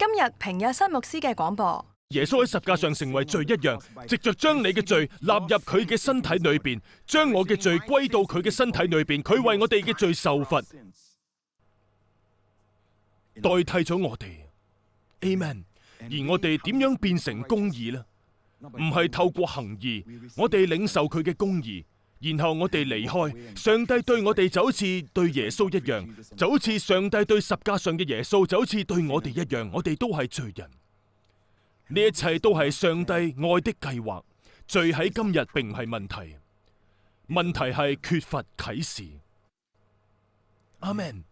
今日平日新牧師嘅廣播。耶穌喺十架上成為罪一樣，藉着將你嘅罪納入佢嘅身體裏邊，將我嘅罪歸到佢嘅身體裏邊，佢為我哋嘅罪受罰，代替咗我哋。Amen。而我哋點樣變成公義呢？唔係透過行義，我哋領受佢嘅公義，然後我哋離開。上帝對我哋就好似對耶穌一樣，就好似上帝對十架上嘅耶穌，就好似對我哋一樣，我哋都係罪人。呢一切都係上帝愛的計劃，罪喺今日並唔係問題，問題係缺乏啟示。阿們。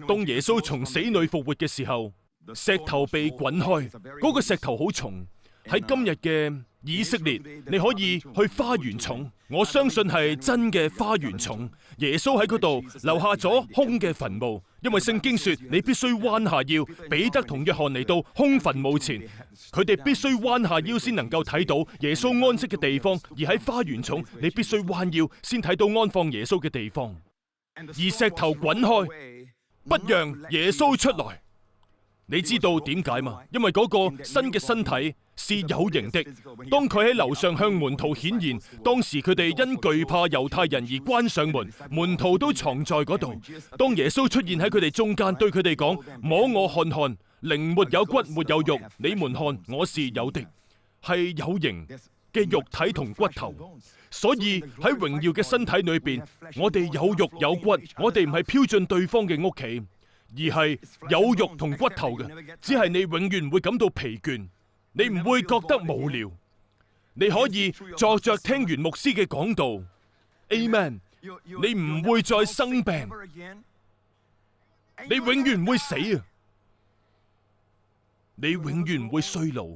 當耶穌從死裏復活嘅時候，石頭被滾開，嗰個石頭好重。喺今日嘅以色列，你可以去花園重，我相信係真嘅花園重。耶穌喺嗰度留下咗空嘅墳墓，因為聖經說你必須彎下腰。彼得同約翰嚟到空墳墓前，佢哋必須彎下腰先能夠睇到耶穌安息嘅地方。而喺花園重，你必須彎腰先睇到安放耶穌嘅地方。而石頭滾開，不讓耶穌出來。你知道點解嗎？因為嗰個新嘅身體是有形的。當佢喺樓上向門徒顯現，當時佢哋因懼怕猶太人而關上門，門徒都藏在嗰度。當耶穌出現喺佢哋中間，對佢哋講：摸我看看，靈沒有骨沒有肉，你們看我是有的，係有形嘅肉體同骨頭。所以喺榮耀嘅身體裏邊，我哋有肉有骨，我哋唔係飄進對方嘅屋企，而係有肉同骨頭嘅，只係你永遠唔會感到疲倦，你唔會覺得無聊，你可以坐着聽完牧師嘅講道 ，Amen， 你唔會再生病，你永遠唔會死啊，你永遠唔會衰老。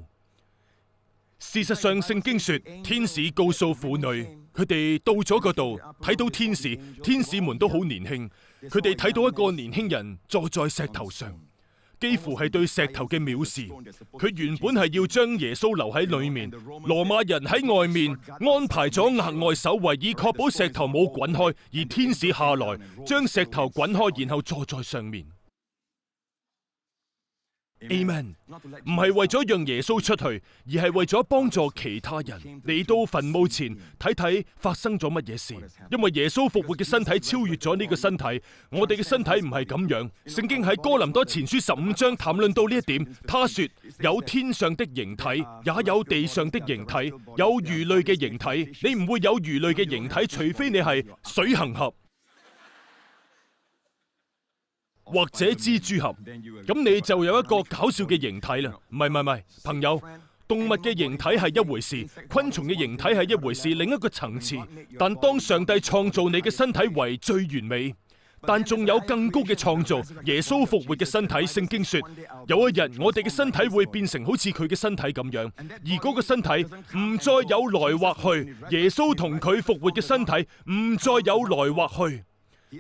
事實上，聖經說天使告訴婦女，佢哋到咗嗰度睇到天使，天使們都好年輕。佢哋睇到一個年輕人坐在石頭上，幾乎係對石頭嘅藐視。佢原本係要將耶穌留喺裏面，羅馬人喺外面安排咗額外守衛，以確保石頭冇滾開。而天使下來，將石頭滾開，然後坐在上面。Amen， 唔係為咗讓耶穌出去，而係為咗幫助其他人嚟到墳墓前睇睇發生咗乜嘢事。因為耶穌復活嘅身體超越咗呢個身體，我哋嘅身體唔係咁樣。聖經喺哥林多前書15章談論到呢一點，他說有天上的形體，也有地上的形體，有魚類嘅形體。你唔會有魚類嘅形體，除非你係水行俠或者蜘蛛俠，咁你就有一個搞笑嘅形體啦。唔係，朋友，動物嘅形體係一回事，昆蟲嘅形體係一回事，另一個層次。但當上帝創造你嘅身體為最完美，但仲有更高嘅創造，耶穌復活嘅身體。聖經說，有一日我哋嘅身體會變成好似佢嘅身體咁樣，而嗰個身體唔再有來或去。耶穌同佢復活嘅身體唔再有來或去，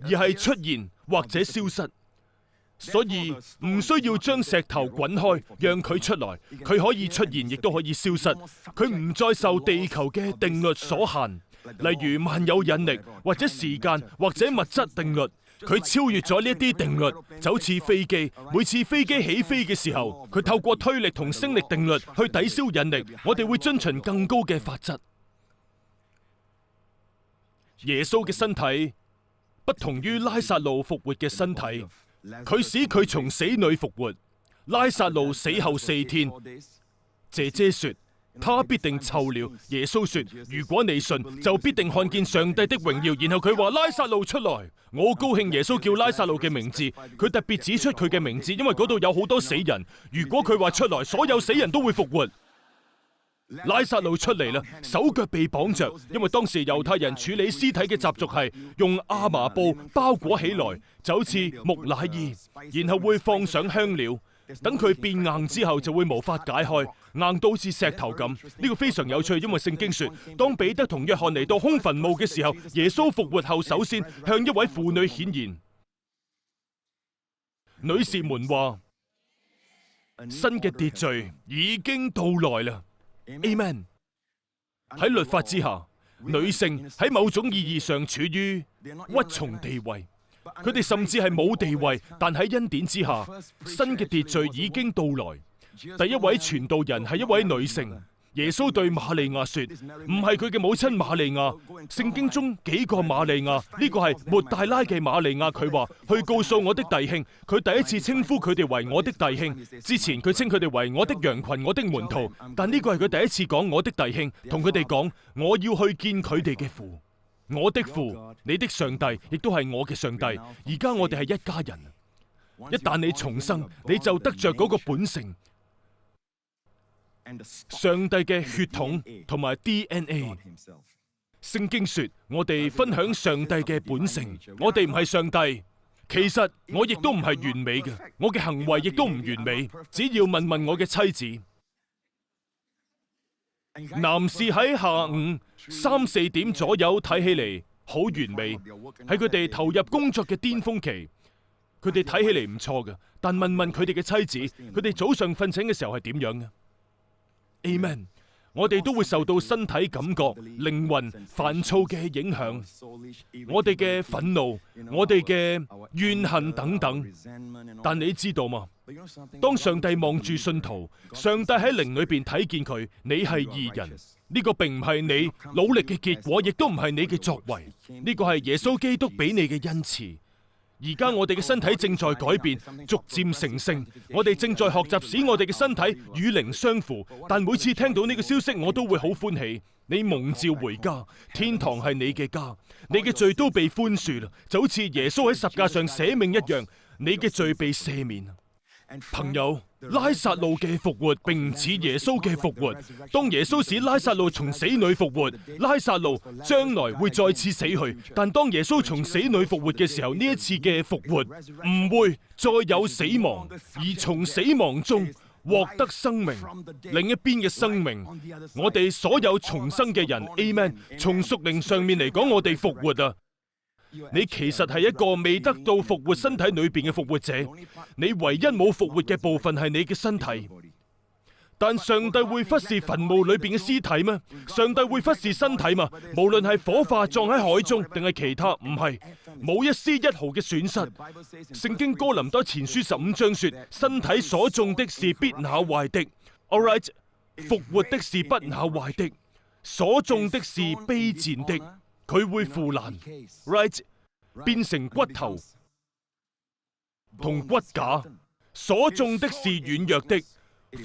而係出現或者消失。所以唔需要將石頭滾開，讓佢出來，佢可以出現，亦都可以消失。佢唔再受地球嘅定律所限，例如萬有引力或者時間或者物質定律。佢超越咗呢一啲定律，就好似飛機。每次飛機起飛嘅時候，佢透過推力同升力定律去抵消引力。我哋會遵循更高嘅法則。耶穌嘅身體不同於拉撒路復活嘅身體。佢使佢從死裏復活。拉撒路死後4天，姐姐說他必定臭了。耶穌說如果你信，就必定看見上帝的榮耀。然後佢話拉撒路出來。我好高興耶穌叫拉撒路嘅名字，佢特別指出佢嘅名字，因為嗰度有好多死人。如果佢話出來，所有死人都會復活。拉撒路出嚟啦，手腳被綁着，因為當時猶太人處理屍體嘅習俗係用亞麻布包裹起來，就好似木乃伊，然後會放上香料，等佢變硬之後就會無法解開，硬到好似石頭咁。呢個非常有趣，因為聖經說，當彼得同約翰嚟到空墳墓嘅時候，耶穌復活後首先向一位婦女顯現。女士們話，新嘅秩序已經到來啦。Amen。喺律法之下，女性喺某種意義上處於屈從地位，佢哋甚至係冇地位，但喺恩典之下，新嘅秩序已經到來。第一位傳道人係一位女性。耶穌對瑪利亞說，唔係佢嘅母親瑪利亞。聖經中幾個瑪利亞，呢個係抹大拉嘅瑪利亞。佢話去告訴我的弟兄，佢第一次稱呼佢哋為我的弟兄。之前佢稱佢哋為我的羊群、我的門徒，但呢個係佢第一次講我的弟兄，同佢哋講我要去見佢哋嘅父，我的父，你的上帝，亦都係我嘅上帝。而家我哋係一家人。一旦你重生，你就得着嗰個本性。上帝嘅血統同埋 DNA， 聖經說我哋分享上帝嘅本性，我哋唔係上帝。其實我亦都唔係完美嘅，我嘅行為亦都唔完美。只要問問我嘅妻子，男士喺下午3、4點左右睇起嚟好完美，喺佢哋投入工作嘅巔峰期，佢哋睇起嚟唔錯嘅。但問問佢哋嘅妻子，佢哋早上瞓醒嘅時候係點樣嘅？Amen。我哋都會受到身體感覺、靈魂煩躁嘅影響，我哋嘅憤怒、我哋嘅怨恨等等。但你知道嗎？當上帝望住信徒，上帝喺靈裏邊睇見佢，你係義人。呢個並唔係你努力嘅結果，亦都唔係你嘅作為。呢個係耶穌基督俾你嘅恩賜。而家我哋嘅身體正在改變，逐漸成聖。我哋正在學習使我哋嘅身體與靈相符。但每次聽到呢個消息，我都會好歡喜。你蒙召回家，天堂係你嘅家，你嘅罪都被寬恕啦，就好似耶穌喺十架上捨命一樣，你嘅罪被赦免。朋友，拉撒路嘅復活並唔似耶穌嘅復活。當耶穌使拉撒路從死裏復活，拉撒路將來會再次死去。但當耶穌從死裏復活嘅時候，呢一次嘅復活唔會再有死亡，而從死亡中獲得生命。另一邊嘅生命，我哋所有重生嘅人 ，Amen。從屬靈上面嚟講，我哋復活啊！你其實係一個未得到復活身體裏邊嘅復活者，你唯一冇復活嘅部分係你嘅身體。但上帝會忽視墳墓裏邊嘅屍體咩？上帝會忽視身體嘛？無論係火化葬喺海中定係其他，唔係，冇一絲一毫嘅損失。聖經哥林多前書15章說，身體所種的是必朽壞的 ，All right， 復活的是不朽壞的，所種的是卑賤的。佢會腐爛 ，right， 變成骨頭同骨架。所種的是軟弱的，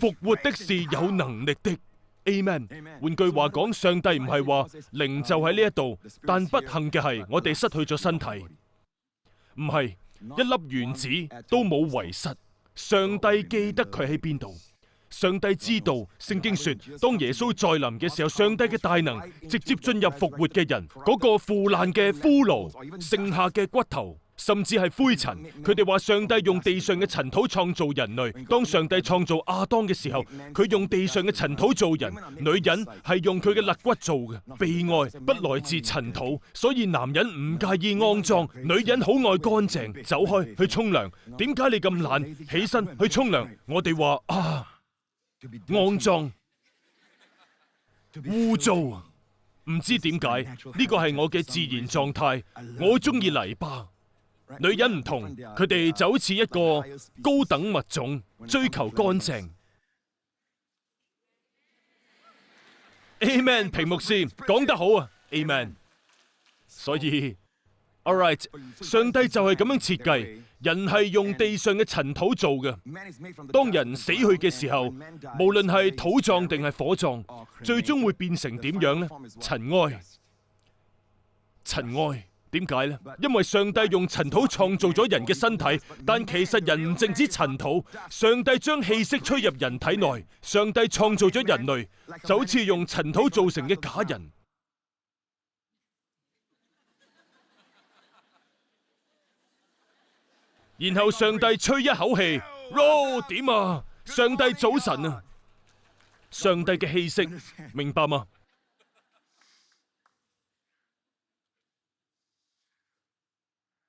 復活的是有能力的。Amen。換句話講，上帝唔係話靈就喺呢一度，但不幸嘅係我哋失去咗身體。唔係一粒原子都冇遺失，上帝記得佢喺邊度。上帝知道，聖經說，當耶穌再臨嘅時候，上帝嘅大能直接進入復活嘅人，嗰個腐爛嘅骷髏，剩下嘅骨頭，甚至係灰塵。佢哋話上帝用地上嘅塵土創造人類。當上帝創造亞當嘅時候，佢用地上嘅塵土做人，女人係用佢嘅肋骨做嘅。被愛不來自塵土，所以男人唔介意骯髒，女人好愛乾淨。走開去沖涼，點解你咁懶？起身去沖涼。我哋話啊，骯髒、污糟，唔知點解呢個係我嘅自然狀態。我中意泥巴。女人唔同，佢哋就好似一個高等物種，追求乾淨。Amen， 屏幕師講得好啊 ，Amen。所以 ，All right， 上帝就係咁樣設計。人係用地上嘅塵土做嘅。當人死去嘅時候，無論係土葬定係火葬，最終會變成點樣呢？塵埃。塵埃點解呢？因為上帝用塵土創造咗人嘅身體，但其實人唔淨止塵土。上帝將氣息吹入人體內，上帝創造咗人類，就好似用塵土造成嘅假人。然後上帝吹一口氣，點啊？上帝早晨啊！上帝嘅氣息，明白嗎？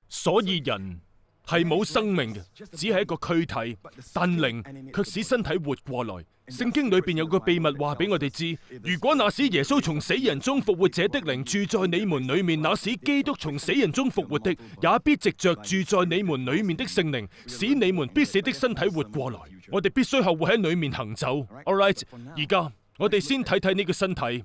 所以人係冇生命嘅，只係一個軀體，但靈卻使身體活過來。聖經裏邊有個秘密話俾我哋知，如果那使耶穌從死人中復活者的靈住在你們裏面，那使基督從死人中復活的，也必藉着住在你們裏面的聖靈，使你們必死的身體活過來。我哋必須後會喺裏面行走。All right，而家我哋先睇睇呢個身體。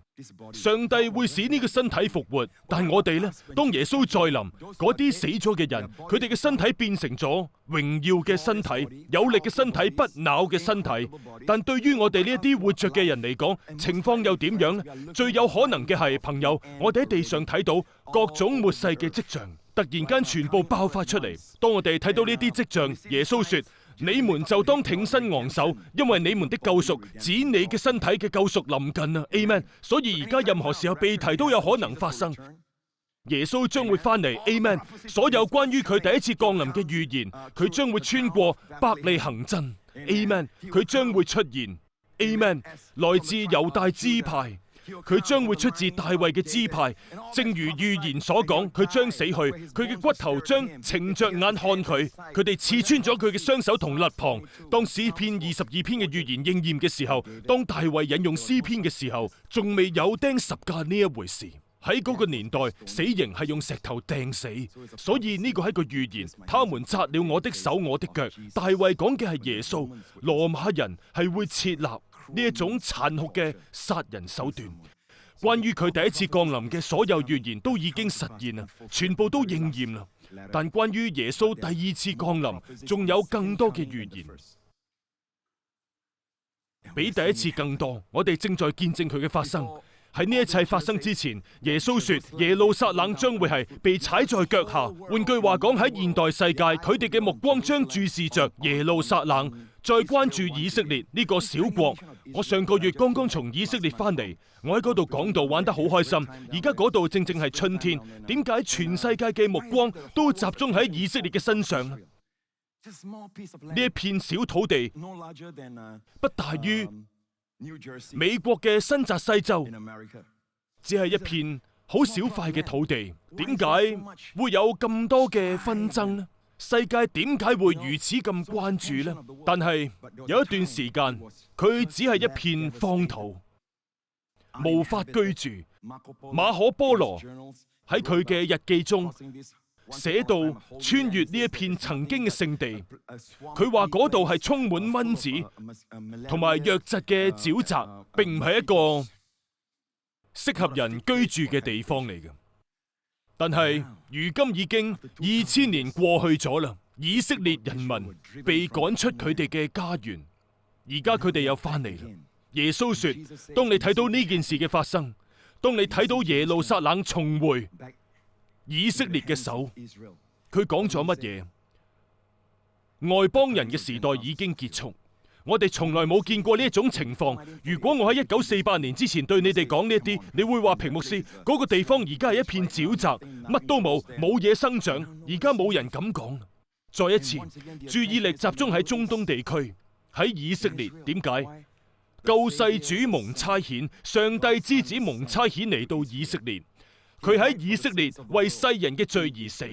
上帝會使呢個身體復活，但我哋呢？當耶穌再臨，嗰啲死咗嘅人，佢哋嘅身體變成咗榮耀嘅身體，有力嘅身體，不朽嘅身體。但對於我哋呢一啲活着嘅人嚟講，情況又點樣呢？最有可能嘅係，朋友，我哋喺地上睇到各種末世嘅跡象，突然間全部爆發出嚟。當我哋睇到呢啲跡象，耶穌說：你們就當挺身昂首，因為你們的救贖指你嘅身體嘅救贖臨近啊 Amen。 所以而家任何時候被提都有可能發生。耶穌將會翻嚟 Amen。 所有關於佢第一次降臨嘅預言，佢將會穿過伯利恆鎮 Amen。 佢將會出現 Amen。 來自猶大支派，佢將會出自大衛嘅支派，正如預言所講，佢將死去，佢嘅骨頭將晴着眼看佢，佢哋刺穿咗佢嘅雙手同肋旁。當詩篇22篇嘅預言應驗嘅時候，當大衛引用詩篇嘅時候，仲未有釘十架呢一回事。喺嗰個年代，死刑係用石頭掟死，所以呢個係個預言。他們扎了我的手我的腳。大衛講嘅係耶穌，羅馬人係會設立呢一種殘酷嘅殺人手段。關於佢第一次降臨嘅所有預言都已經實現啦，全部都應驗啦。但關於耶穌第二次降臨，仲有更多嘅預言，比第一次更多。我哋正在見證佢嘅發生。喺呢一切發生之前，耶穌說耶路撒冷將會係被踩在腳下。換句話講，喺現代世界，佢哋嘅目光將注視着耶路撒冷，再關注以色列呢個小國。我上個月剛剛從以色列翻嚟，我喺嗰度講道玩得好開心。而家嗰度正正係春天，點解全世界嘅目光都集中喺以色列嘅身上呢？呢一片小土地不大於美國嘅新澤西州，只係一片好小塊嘅土地。點解會有咁多嘅紛爭呢？世界點解會如此咁關注呢？但係有一段時間，佢只係一片荒土，無法居住。馬可波羅喺佢嘅日記中寫到穿越呢一片曾經嘅聖地，佢話嗰度係充滿蚊子同埋瘧疾嘅沼澤，並唔係一個適合人居住嘅地方嚟嘅。但係如今已經2000年過去咗啦，以色列人民被趕出佢哋嘅家園，而家佢哋又翻嚟啦。耶穌說：當你睇到呢件事嘅發生，當你睇到耶路撒冷重回以色列嘅手，佢講咗乜嘢？外邦人嘅時代已經結束。我哋從來冇見過呢一種情況。如果我喺1948年之前對你哋講呢一啲，你會話平牧師，嗰個地方而家係一片沼澤，乜都冇，冇嘢生長。而家冇人咁講。再一次，注意力集中喺中東地區，喺以色列。點解？救世主蒙差遣，上帝之子蒙差遣嚟到以色列。佢喺以色列為世人嘅罪而死，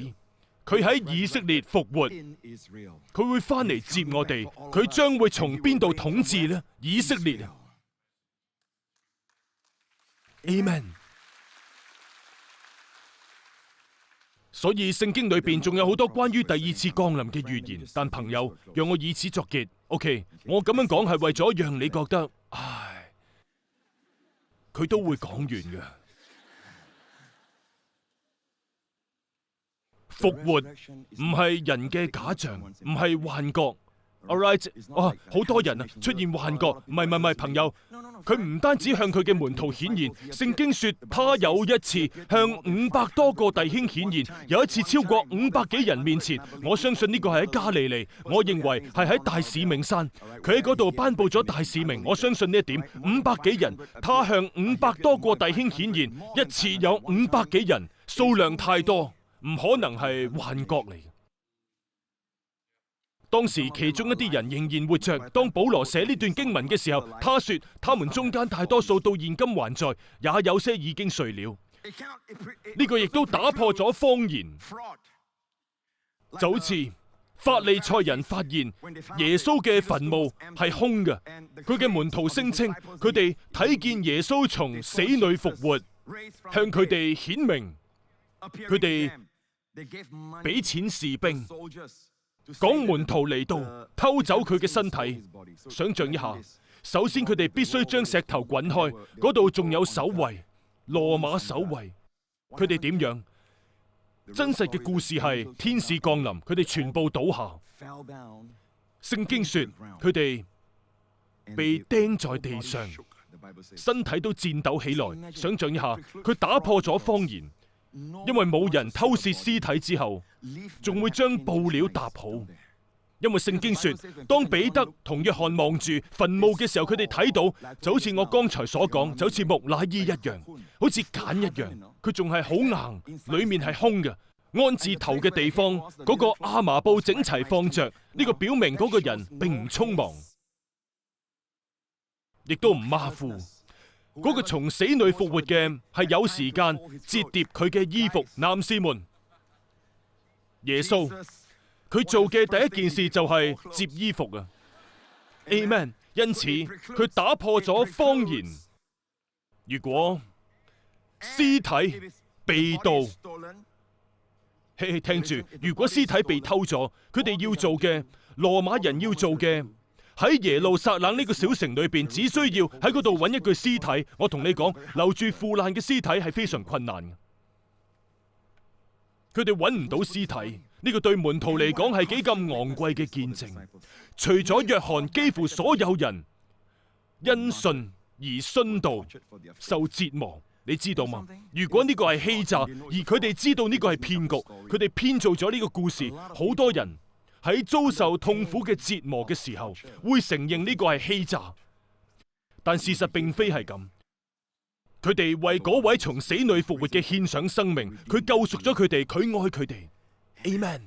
佢喺以色列復活，佢會翻嚟接我哋。佢將會從邊度統治呢？以色列。Amen。所以聖經裏邊仲有好多關於第二次降臨嘅預言。但朋友，讓我以此作結。OK， 我咁樣講係為咗讓你覺得，唉，佢都會講完嘅。復活唔係人嘅假象，唔係幻覺。All right， 好多人啊出現幻覺，唔係朋友，佢唔單止向佢嘅門徒顯現，聖經說他有一次向500多個弟兄顯現，有一次超過500幾人面前。我相信呢個係喺加利利，我認為係喺大使命山，佢喺嗰度頒布咗大使命。我相信呢一點，500幾人，他向500多個弟兄顯現，一次有500幾人，數量太多，唔可能係幻覺嚟。當時其中一啲人仍然活着。當保羅寫呢段經文嘅時候，他說他們中間大多數到現今還在，也有些已經睡了。呢個亦都打破咗謊言，就好似法利賽人發現耶穌嘅墳墓係空嘅，佢嘅門徒聲稱佢哋睇見耶穌從死裏復活，向佢哋顯明，佢哋俾錢士兵講門徒嚟到偷走佢嘅身體。想象一下，首先佢哋必須將石頭滾開，嗰度仲有守衛，羅馬守衛。佢哋點樣？真實嘅故事係天使降臨，佢哋全部倒下。聖經說佢哋被釘在地上，身體都顫抖起來。想象一下，佢打破咗謊言，因為冇人偷竊屍體之後仲會將布料搭好。因為聖經說，當彼得同約翰望住墳墓嘅時候，佢哋睇到就好似我剛才所講，就好似木乃伊一樣，好似繭一樣，佢仲係好硬，裏面係空嘅。安置頭嘅地方，嗰個亞麻布整齊放着，呢個表明嗰個人並唔匆忙，亦都唔馬虎。嗰個從死裏復活嘅係有時間折疊佢嘅衣服。男士們，耶穌佢做嘅第一件事就係摺衣服啊 Amen。 因此佢打破咗謊言。如果屍體被盜，聽住，如果屍體被偷咗，佢哋要做嘅，羅馬人要做嘅，喺耶路撒冷呢個小城裏邊，只需要喺嗰度揾一具屍體。我同你講，留住腐爛嘅屍體係非常困難嘅。佢哋揾唔到屍體，呢個對門徒嚟講係幾咁昂貴嘅見證。除咗約翰，幾乎所有人因信而殉道，受折磨。你知道嗎？如果呢個係欺詐，而佢哋知道呢個係騙局，佢哋編造咗呢個故事。好多人喺遭受痛苦嘅折磨嘅時候，會承認呢個係欺詐，但事實並非係咁。佢哋為嗰位從死裏復活嘅獻上生命，佢救贖咗佢哋，佢愛佢哋。Amen。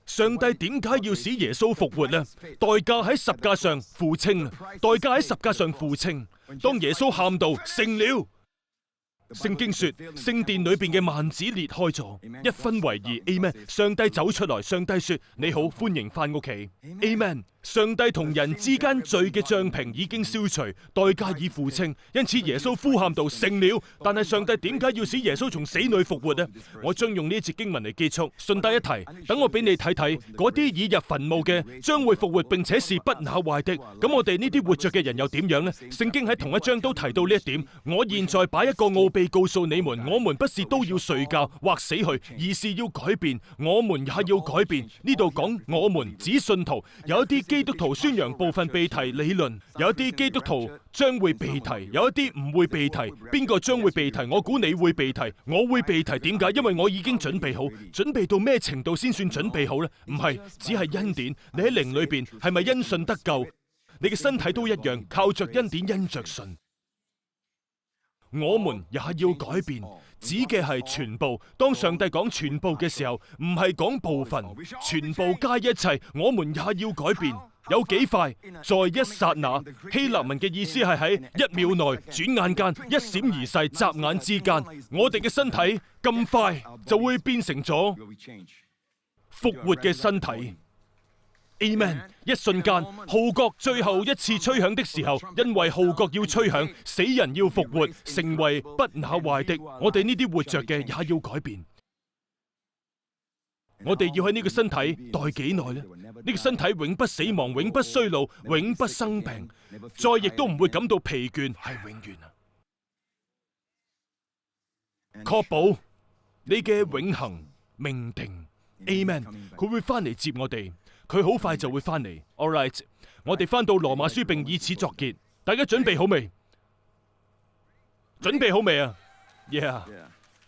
上帝點解要使耶穌復活呢？代價喺十架上付清，代價喺十架上付清。當耶穌喊道成了，聖經說聖殿裏邊嘅幔子裂開咗，一分為二。Amen。上帝走出來，上帝說你好，歡迎翻屋企。Amen。上帝同人之間罪嘅帳篷已經消除，代價已付清，因此耶穌呼喊道成了。但係上帝點解要使耶穌從死裏復活呢？我將用呢一節經文嚟結束。順帶一提，等我俾你睇睇嗰啲已入墳墓嘅將會復活，並且是不朽壞的。咁我哋呢啲活着嘅人又點樣呢？聖經喺同一章都提到呢一點。我現在把一個奧秘告訴你們，我們不是都要睡覺或死去，而是要改變。我們也要改變。呢度講我們指信徒，有一啲基督徒宣揚部分被提理論，有一啲基督徒將會被提，有一啲唔會被提。邊個將會被提？我估你會被提，我會被提。點解？因為我已經準備好。準備到咩程度先算準備好呢？唔係，只係恩典。你喺靈裏邊係咪因信得救？你嘅身體都一樣，靠着恩典，因着信。我們也要改變，指嘅係全部。當上帝講全部嘅時候，唔係講部分，全部加一切。我們也要改變。有幾快？在一剎那。希臘文嘅意思係喺一秒內、轉眼間、一閃而逝、眨眼之間。我哋嘅身體咁快就會變成咗復活嘅身體。Amen。一瞬間，號角最後一次吹響的時候，因為號角要吹響，死人要復活，成為不朽壞的。我哋呢啲活着嘅也要改變。我哋要喺呢個身體待幾耐呢？呢個身體永不死亡，永不衰老，永不生病，再亦都唔會感到疲倦，係永遠啊！確保你嘅永恆命定。Amen。佢會翻嚟接我哋。佢好快就會翻嚟。All right， 我哋翻到羅馬書並以此作結。大家準備好未？準備好未啊 ？Yeah，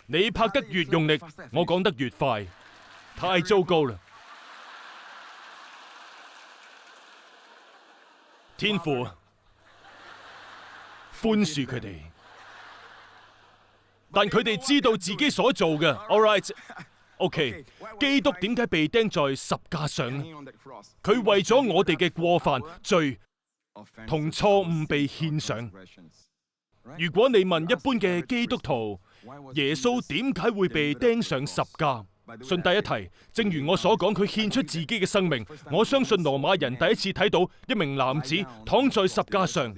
你拍得越用力，我講得越快，太糟糕啦！天父，寬恕佢哋，但佢哋知道自己所做嘅。All right。OK， 基督點解被釘在十架上呢？佢為咗我哋嘅過犯、罪同錯誤被獻上。如果你問一般嘅基督徒，耶穌點解會被釘上十架？順帶一提，正如我所講，佢獻出自己嘅生命。我相信羅馬人第一次睇到一名男子躺在十架上，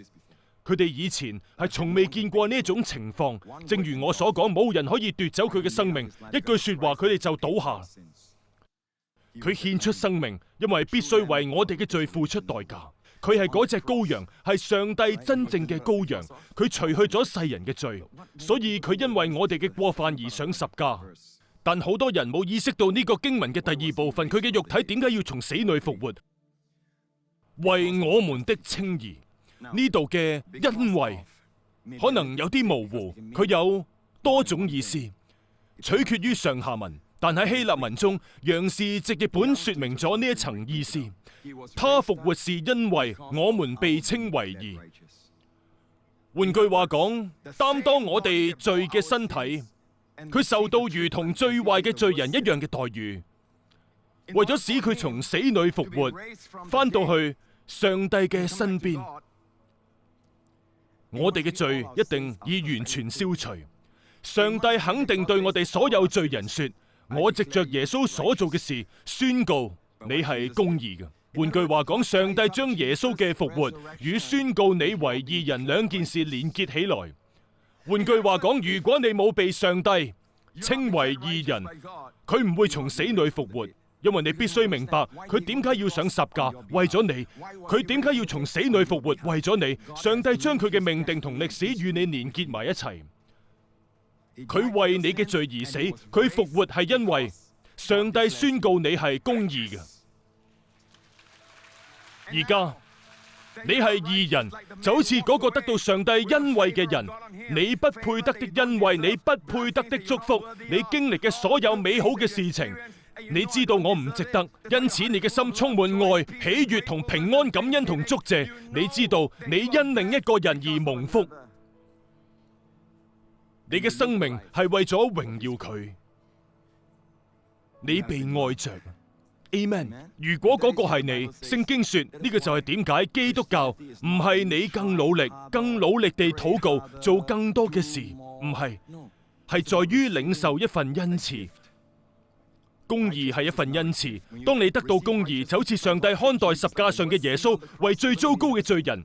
佢哋以前係從未見過呢一種情況。正如我所講，冇人可以奪走佢嘅生命，一句說話佢哋就倒下。佢獻出生命，因為必須為我哋嘅罪付出代價。佢係嗰隻羔羊，係上帝真正嘅羔羊。佢除去咗世人嘅罪，所以佢因為我哋嘅過犯而上十架。但好多人冇意識到呢個經文嘅第二部分，佢嘅肉體點解要從死裏復活？為我們的稱義。呢度嘅因為可能有啲模糊，佢有多種意思，取決於上下文。但喺希臘文中，楊氏直譯本說明咗呢一層意思。他復活是因為我們被稱為義。換句話講，擔當我哋罪嘅身體，佢受到如同最壞嘅罪人一樣嘅待遇，為咗使佢從死裏復活，返到去上帝嘅身邊。我哋嘅罪一定已完全消除。上帝肯定對我哋所有罪人說：我藉着耶穌所做嘅事宣告你係公義嘅。換句話講，上帝將耶穌嘅復活與宣告你為義人兩件事連結起來。換句話講，如果你冇被上帝稱為義人，佢唔會從死裏復活，因為你必須明白佢點解要上十架，為咗你；佢點解要從死裏復活，為咗你。上帝將佢嘅命定同歷史與你連結埋一齊。佢為你嘅罪而死，佢復活係因為上帝宣告你係公義嘅。而家你係義人，就好似嗰個得到上帝恩惠嘅人，你不配得的恩惠，你不配得的祝福，你經歷嘅所有美好嘅事情，你知道我唔值得，因此你嘅心充滿愛、喜悅同平安、感恩同祝謝。你知道你因另一個人而蒙福，你嘅生命係為咗榮耀佢，你被愛着。Amen。如果嗰個係你，聖經說呢個就係點解基督教唔係你更努力地禱告，做更多嘅事，唔係，係在於領受一份恩賜。公義係一份恩賜，當你得到公義，就好似上帝看待十架上嘅耶穌為最糟糕嘅罪人。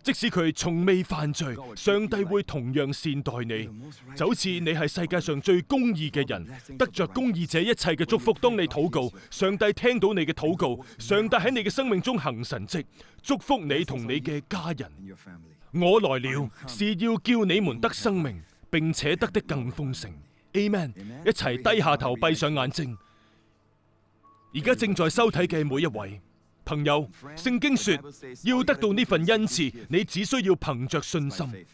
即使佢從未犯罪，上帝會同樣善待你，就好似你係世界上最公義嘅人，得着公義者一切嘅祝福。當你禱告，上帝聽到你嘅禱告，上帝喺你嘅生命中行神蹟，祝福你同你嘅家人。我來了，是要叫你們得生命，並且得的更豐盛。Amen。一齊低下頭，閉上眼睛。而家正在收睇嘅每一位朋友，聖經說要得到呢份恩賜，你只需要憑着信心，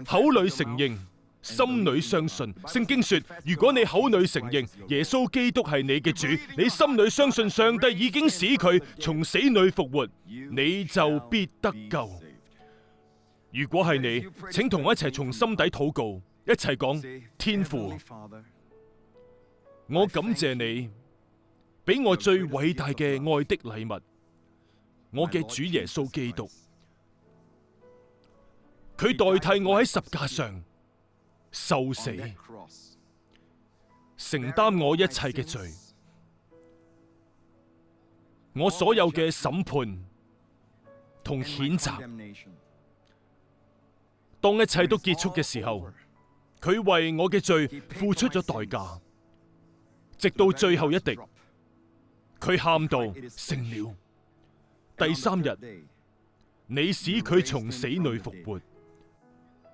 口裏承認，心裏相信。聖經說，如果你口裏承認耶穌基督係你嘅主，你心裏相信上帝已經使佢從死裏復活，你就必得救。如果係你，請同我一齊從心底禱告，一齊講：天父，我感謝你俾我最偉大嘅愛的禮物，我嘅主耶穌基督，佢代替我喺十架上受死，承擔我一切嘅罪，我所有嘅審判同譴責。當一切都結束嘅時候，佢為我嘅罪付出咗代價，直到最後一滴。佢喊道：成了。第三日，你使佢從死裏復活，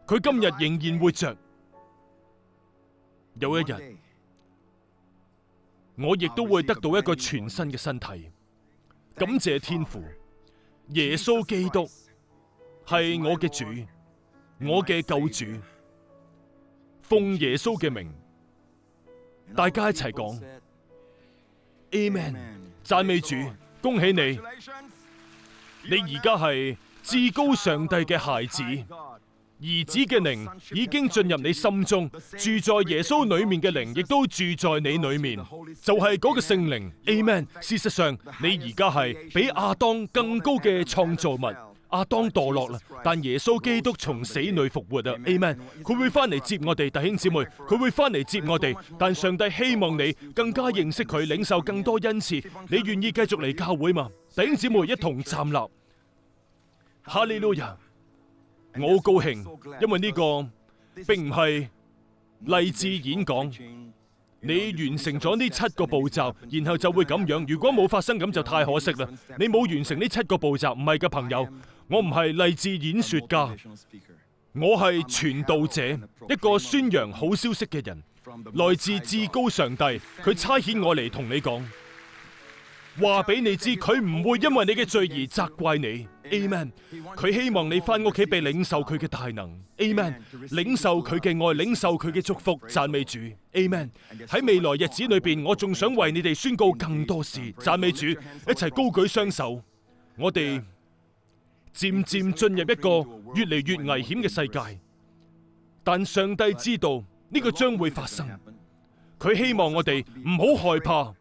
佢今日仍然活着。有一日，我亦都會得到一個全新嘅身體。感謝天父，耶穌基督係我嘅主，我嘅救主。奉耶穌嘅名，大家一齊講。Amen， 讚美主，恭喜你！你而家係至高上帝嘅孩子，兒子嘅靈已經進入你心中，住在耶穌裏面嘅靈亦都住在你裏面，就係嗰個聖靈。Amen。事實上，你而家係比亞當更高嘅創造物。亞當墮落啦，但耶穌基督從死裏復活啊 ，Amen。佢會翻嚟接我哋，弟兄姊妹，佢會翻嚟接我哋。但上帝希望你更加認識佢，領受更多恩賜。你願意繼續嚟教會嘛？弟兄姊妹一同站立，哈利路亞！我好高興，因為呢個並唔係勵志演講。你完成咗呢7個步驟，然後就會咁樣。如果冇發生咁就太可惜啦。你冇完成呢7個步驟，唔係嘅朋友，我唔係勵志演說家，我係傳道者，一個宣揚好消息嘅人，來自至高上帝，佢差遣我嚟同你講，話俾你知，佢唔會因為你嘅罪而責怪你。Amen。佢希望你翻屋企被領受佢嘅大能。Amen。領受佢嘅愛，領受佢嘅祝福，讚美主。Amen。喺未來日子裏邊，我仲想為你哋宣告更多事。讚美主，一齊高舉雙手。我哋漸漸進入一個越嚟越危險嘅世界，但上帝知道呢個將會發生。佢希望我哋唔好害怕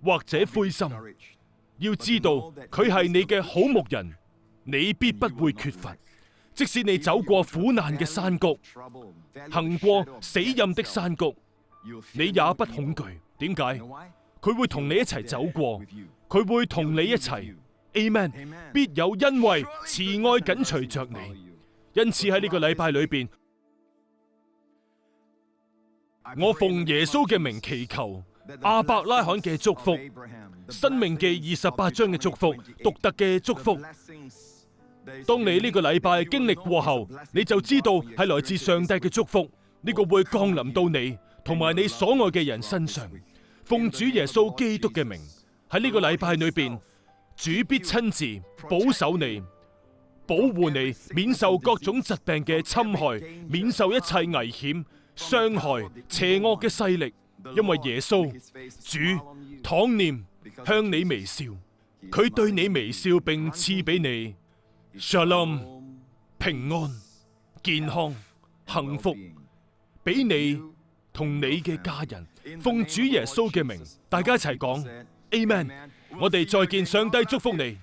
或者灰心，要知道佢係你嘅好牧人。你必不會缺乏，即使你走過苦難嘅山谷，行過死蔭的山谷，你也不恐懼。點解？佢會同你一齊走過，佢會同你一齊。Amen。必有恩惠慈愛緊隨着你。因此喺呢個禮拜裏邊，我奉耶穌嘅名祈求亞伯拉罕嘅祝福，申命記28章嘅祝福，獨特嘅祝福。當你呢個禮拜經歷過後，你就知道係來自上帝嘅祝福，呢個會降臨到你同埋你所愛嘅人身上。奉主耶穌基督嘅名，喺呢個禮拜裏邊，主必親自保守你，保護你，免受各種疾病嘅侵害，免受一切危險、傷害、邪惡嘅勢力。因為耶穌主躺臉向你微笑，佢對你微笑並賜俾你Shalom，平安、健康、幸福，俾你同你嘅家人。奉主耶穌嘅名，大家一齊講 Amen。我哋再見，上帝祝福你。